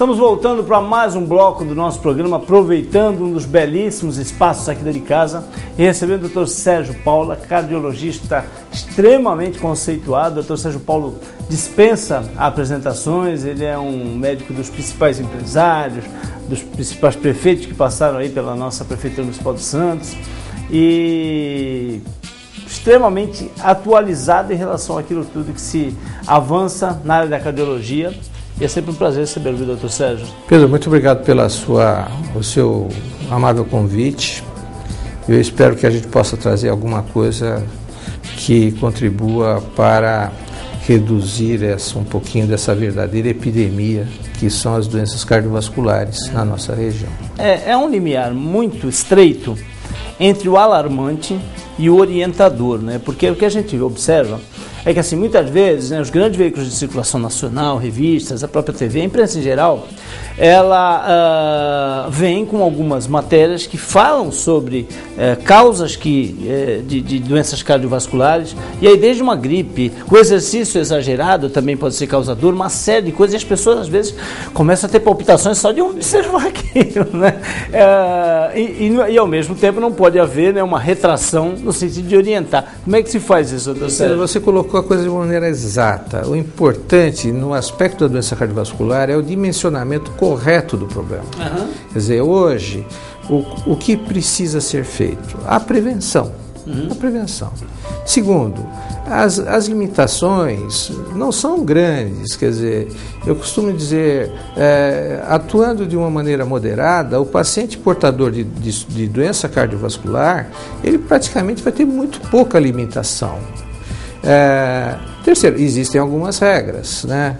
Estamos voltando para mais um bloco do nosso programa, aproveitando um dos belíssimos espaços aqui de casa e recebendo o Dr. Sérgio Paula, cardiologista extremamente conceituado. O Dr. Sérgio Paulo dispensa apresentações, ele é um médico dos principais empresários, dos principais prefeitos que passaram aí pela nossa Prefeitura Municipal de Santos e extremamente atualizado em relação àquilo tudo que se avança na área da cardiologia. E é sempre um prazer receber o Dr. Sérgio. Pedro, muito obrigado pelo seu amável convite. Eu espero que a gente possa trazer alguma coisa que contribua para reduzir um pouquinho dessa verdadeira epidemia que são as doenças cardiovasculares na nossa região. É um limiar muito estreito entre o alarmante e o orientador, né? Porque o que a gente observa é que, assim, muitas vezes, né, os grandes veículos de circulação nacional, revistas, a própria TV, a imprensa em geral, ela vem com algumas matérias que falam sobre causas de doenças cardiovasculares, e aí desde uma gripe, o exercício exagerado também pode ser causador, uma série de coisas, e as pessoas às vezes começam a ter palpitações só de observar aquilo, né? E ao mesmo tempo não pode haver, né, uma retração no sentido de orientar. Como é que se faz isso, doutor Sérgio? Você colocou a coisa de uma maneira exata. O importante no aspecto da doença cardiovascular é o dimensionamento correto do problema. Uhum. Quer dizer, hoje, o que precisa ser feito? A prevenção. Uhum. A prevenção. Segundo, as limitações não são grandes, quer dizer, eu costumo dizer, atuando de uma maneira moderada, o paciente portador de doença cardiovascular, ele praticamente vai ter muito pouca limitação. Terceiro, existem algumas regras, né?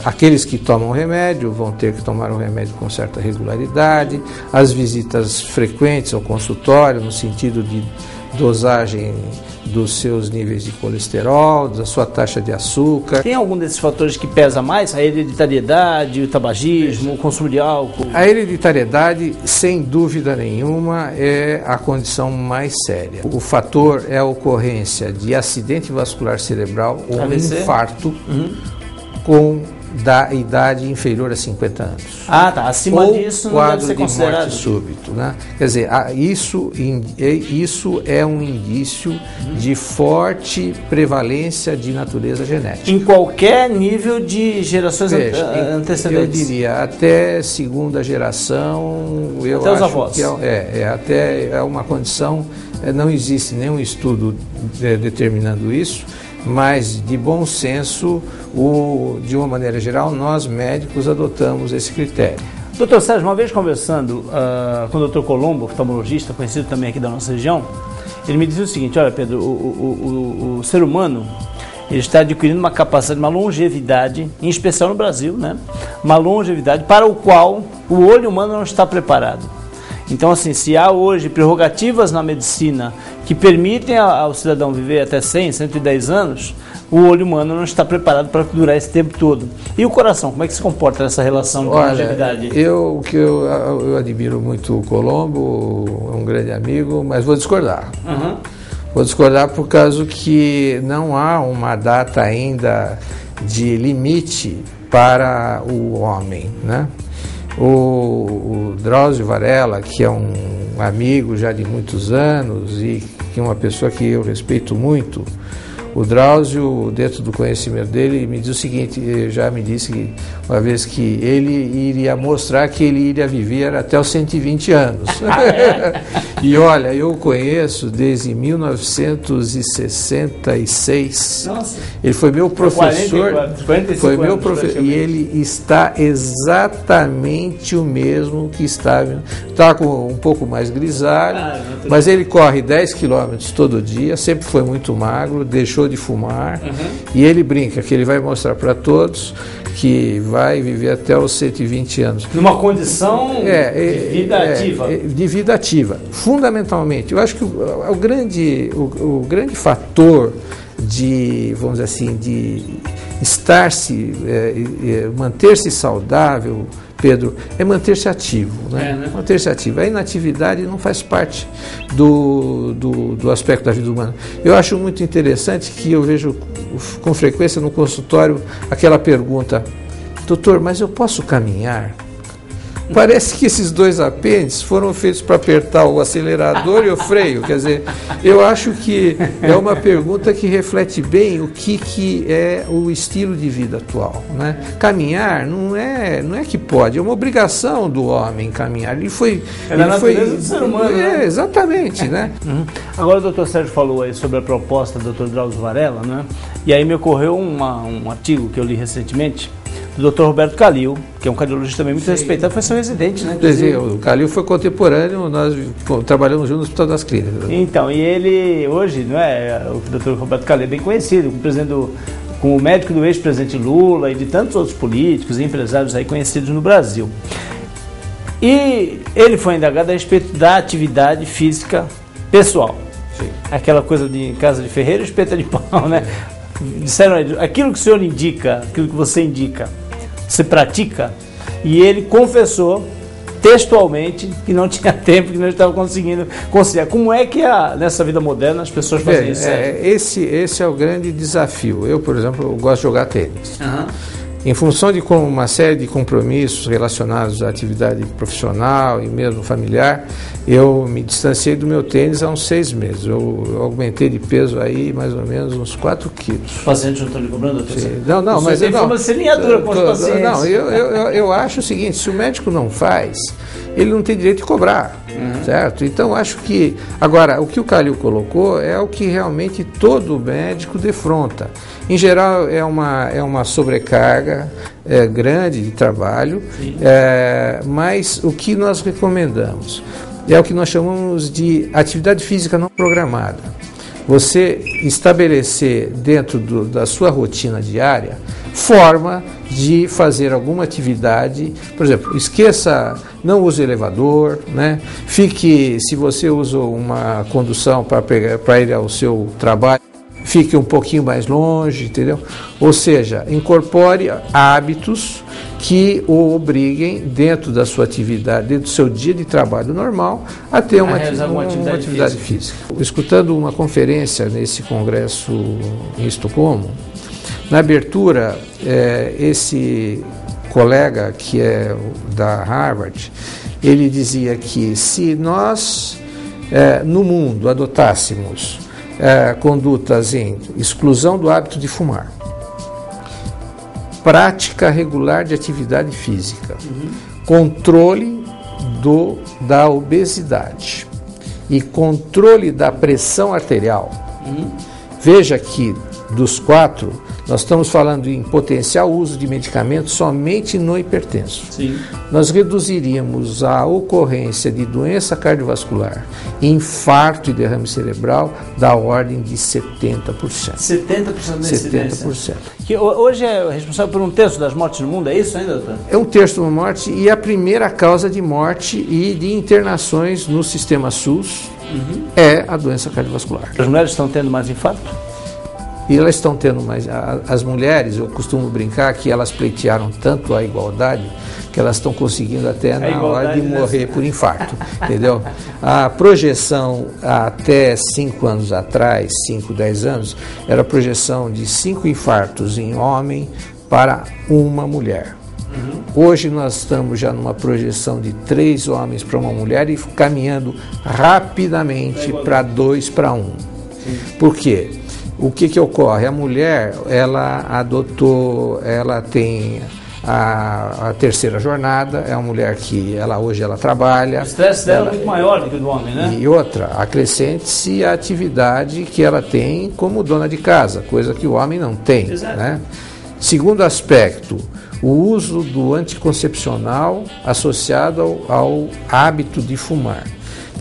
Aqueles que tomam remédio vão ter que tomar o remédio com certa regularidade, as visitas frequentes ao consultório, no sentido de dosagem dos seus níveis de colesterol, da sua taxa de açúcar. Tem algum desses fatores que pesa mais? A hereditariedade, o tabagismo, o consumo de álcool? A hereditariedade, sem dúvida nenhuma, é a condição mais séria. O fator é a ocorrência de acidente vascular cerebral ou AVC? Infarto com da idade inferior a 50 anos. Ah, tá. Acima disso não deve ser considerado. Morte súbito, né? Quer dizer, isso é um indício de forte prevalência de natureza genética. Em qualquer nível de gerações antecedentes? Eu diria, até segunda geração, eu até acho os avós. Que até é uma condição, não existe nenhum estudo determinando isso, mas de bom senso, de uma maneira geral, nós médicos adotamos esse critério. Doutor Sérgio, uma vez conversando com o Dr. Colombo, oftalmologista, conhecido também aqui da nossa região, ele me dizia o seguinte: olha, Pedro, o ser humano ele está adquirindo uma capacidade, uma longevidade, em especial no Brasil, né? Uma longevidade para o qual o olho humano não está preparado. Então, assim, se há hoje prerrogativas na medicina que permitem ao cidadão viver até 100, 110 anos, o olho humano não está preparado para durar esse tempo todo. E o coração, como é que se comporta nessa relação de longevidade? Eu admiro muito o Colombo, é um grande amigo, mas vou discordar. Uhum. Vou discordar por causa que não há uma data ainda de limite para o homem, né? O Drauzio Varela, que é um amigo já de muitos anos e que é uma pessoa que eu respeito muito, o Drauzio, dentro do conhecimento dele, me diz o seguinte, já me disse uma vez que ele iria mostrar que ele iria viver até os 120 anos. E olha, eu o conheço desde 1966. Nossa. Ele foi meu professor. 45 e ele está exatamente o mesmo que estava. Está com um pouco mais grisalho, mas ele corre 10 quilômetros todo dia, sempre foi muito magro, deixou de fumar, e ele brinca que ele vai mostrar para todos que vai viver até os 120 anos. Numa condição de vida ativa. De vida ativa. Fundamentalmente, eu acho que o grande fator de, vamos dizer assim, de manter-se saudável, Pedro, é manter-se ativo, né? Manter-se ativo. A inatividade não faz parte do aspecto da vida humana. Eu acho muito interessante que eu vejo com frequência no consultório aquela pergunta: doutor, mas eu posso caminhar? Parece que esses dois apêndices foram feitos para apertar o acelerador e o freio. Quer dizer, eu acho que é uma pergunta que reflete bem o que é o estilo de vida atual, né? Caminhar não é que pode, é uma obrigação do homem caminhar. Ele foi do ser humano, né? Exatamente, né? Agora o doutor Sérgio falou aí sobre a proposta do doutor Drauzio Varela, né? E aí me ocorreu um artigo que eu li recentemente do Dr. Roberto Calil, que é um cardiologista também muito respeitado, foi seu residente, né? O Calil foi contemporâneo, nós trabalhamos juntos no Hospital das Clínicas. Então, e ele hoje, não é, o Dr. Roberto Calil é bem conhecido, com o médico do ex-presidente Lula e de tantos outros políticos e empresários aí conhecidos no Brasil. E ele foi indagado a respeito da atividade física pessoal. Sim. Aquela coisa de casa de ferreiro, espeta de pau, né? Disseram, aquilo que o senhor indica, aquilo que você indica, você pratica? E ele confessou textualmente que não tinha tempo, que não estava conseguindo conciliar. Como é que nessa vida moderna as pessoas fazem isso? Esse é o grande desafio. Eu, por exemplo, eu gosto de jogar tênis. Em função de uma série de compromissos relacionados à atividade profissional e mesmo familiar, eu me distanciei do meu tênis há uns 6 meses. Eu aumentei de peso aí mais ou menos uns 4 quilos. O paciente não está lhe cobrando? Não, mas tem uma selinhadura com os pacientes. Não, eu acho o seguinte, se o médico não faz, ele não tem direito de cobrar, certo? Então, acho que... Agora, o que o Calil colocou é o que realmente todo médico defronta. Em geral, é uma sobrecarga grande de trabalho, mas o que nós recomendamos é o que nós chamamos de atividade física não programada. Você estabelecer dentro da sua rotina diária forma de fazer alguma atividade, por exemplo, não use elevador, né? Se você usa uma condução para ir ao seu trabalho, fique um pouquinho mais longe, entendeu? Ou seja, incorpore hábitos que o obriguem dentro da sua atividade, dentro do seu dia de trabalho normal, a ter uma atividade física. Escutando uma conferência nesse congresso em Estocolmo, na abertura, esse colega que é da Harvard, ele dizia que se nós no mundo adotássemos condutas em exclusão do hábito de fumar, prática regular de atividade física, controle da obesidade e controle da pressão arterial. Veja que dos 4, nós estamos falando em potencial uso de medicamentos somente no hipertenso. Sim. Nós reduziríamos a ocorrência de doença cardiovascular, infarto e derrame cerebral da ordem de 70%. 70% da incidência? 70%. Que hoje é responsável por 1/3 das mortes no mundo, é isso ainda, doutor? É 1/3 da morte e a primeira causa de morte e de internações no sistema SUS é a doença cardiovascular. As mulheres estão tendo mais infarto? E elas estão tendo mais... As mulheres, eu costumo brincar que elas pleitearam tanto a igualdade que elas estão conseguindo até na hora de morrer por infarto, entendeu? A projeção até 5 anos atrás, 5, 10 anos, era a projeção de 5 infartos em homem para uma mulher. Hoje nós estamos já numa projeção de 3 homens para uma mulher e caminhando rapidamente para 2 para 1. Por quê? O que ocorre? A mulher, ela tem a terceira jornada, é uma mulher que hoje ela trabalha. O estresse dela é muito maior do que o do homem, né? E outra, acrescente-se a atividade que ela tem como dona de casa, coisa que o homem não tem. Exato. Né? Segundo aspecto, o uso do anticoncepcional associado ao hábito de fumar.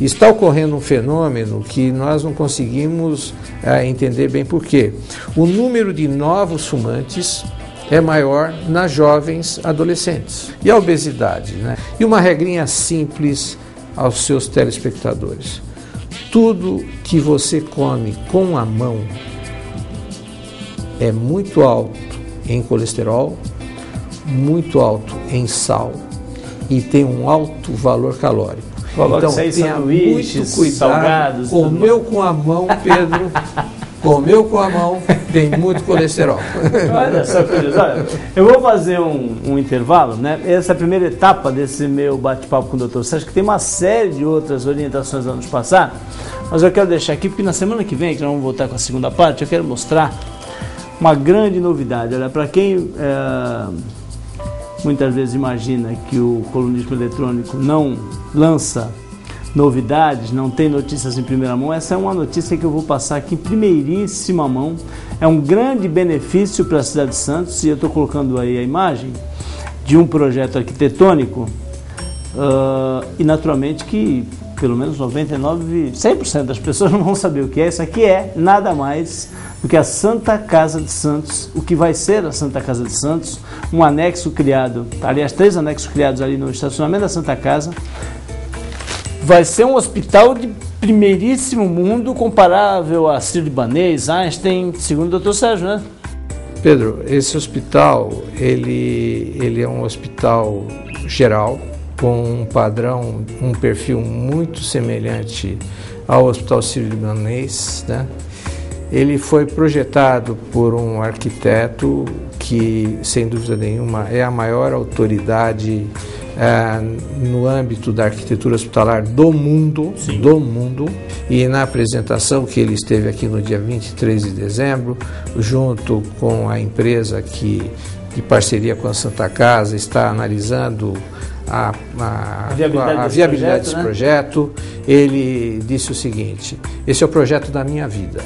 Está ocorrendo um fenômeno que nós não conseguimos entender bem por quê. O número de novos fumantes é maior nas jovens adolescentes. E a obesidade, né? E uma regrinha simples aos seus telespectadores. Tudo que você come com a mão é muito alto em colesterol, muito alto em sal e tem um alto valor calórico. Então, tenha muito cuidado. Salgados. Comeu com a mão, Pedro, comeu com a mão, tem muito colesterol. Olha só, olha, eu vou fazer um intervalo, né? Essa é a primeira etapa desse meu bate-papo com o Dr. Sérgio, que tem uma série de outras orientações a nos passar, mas eu quero deixar aqui, porque na semana que vem, que nós vamos voltar com a segunda parte, eu quero mostrar uma grande novidade. Olha, para quem muitas vezes imagina que o colunismo eletrônico não lança novidades, não tem notícias em primeira mão, essa é uma notícia que eu vou passar aqui em primeiríssima mão. É um grande benefício para a cidade de Santos, e eu estou colocando aí a imagem de um projeto arquitetônico e naturalmente que pelo menos 100% das pessoas não vão saber o que é. Isso aqui é nada mais do que a Santa Casa de Santos, o que vai ser a Santa Casa de Santos, um anexo criado, aliás 3 anexos criados ali no estacionamento da Santa Casa. Vai ser um hospital de primeiríssimo mundo, comparável a Sírio-Libanês, Einstein, segundo o Dr. Sérgio, né? Pedro, esse hospital, ele é um hospital geral, com um padrão, um perfil muito semelhante ao Hospital Sírio-Libanês, né? Ele foi projetado por um arquiteto que, sem dúvida nenhuma, é a maior autoridade no âmbito da arquitetura hospitalar do mundo, e na apresentação que ele esteve aqui no dia 23 de dezembro, junto com a empresa que, de parceria com a Santa Casa, está analisando a viabilidade desse projeto, ele disse o seguinte: esse é o projeto da minha vida.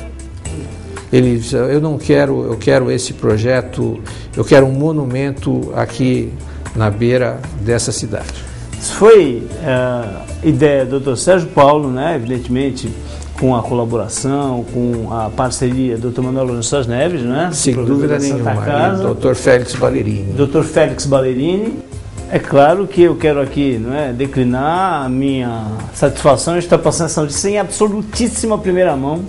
Ele disse, eu quero esse projeto, eu quero um monumento aqui na beira dessa cidade. Isso foi ideia do Dr. Sérgio Paulo, né? Evidentemente com a colaboração, com a parceria do Dr. Manuel Lourenço Neves, né? Sem dúvida nenhuma, e Dr. Félix Ballerini. Dr. Félix Ballerini. É claro que eu quero aqui, não é, declinar a minha satisfação de estar passando essa notícia em absolutíssima primeira mão.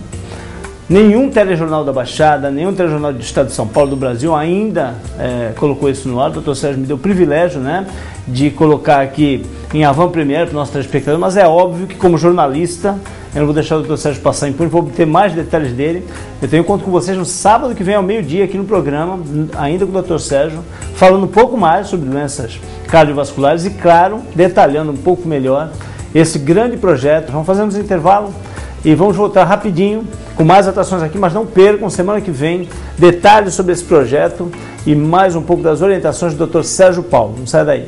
Nenhum telejornal da Baixada, nenhum telejornal do Estado de São Paulo, do Brasil, ainda colocou isso no ar. O Dr. Sérgio me deu o privilégio, né, de colocar aqui em avant-première para o nosso telespectador, mas é óbvio que, como jornalista, eu não vou deixar o Dr. Sérgio passar impune, vou obter mais detalhes dele. Eu tenho encontro com vocês no sábado que vem ao meio-dia aqui no programa, ainda com o Dr. Sérgio, falando um pouco mais sobre doenças cardiovasculares e, claro, detalhando um pouco melhor esse grande projeto. Vamos fazer um intervalo e vamos voltar rapidinho com mais atrações aqui, mas não percam, semana que vem, detalhes sobre esse projeto e mais um pouco das orientações do Dr. Sérgio Paulo. Não sai daí.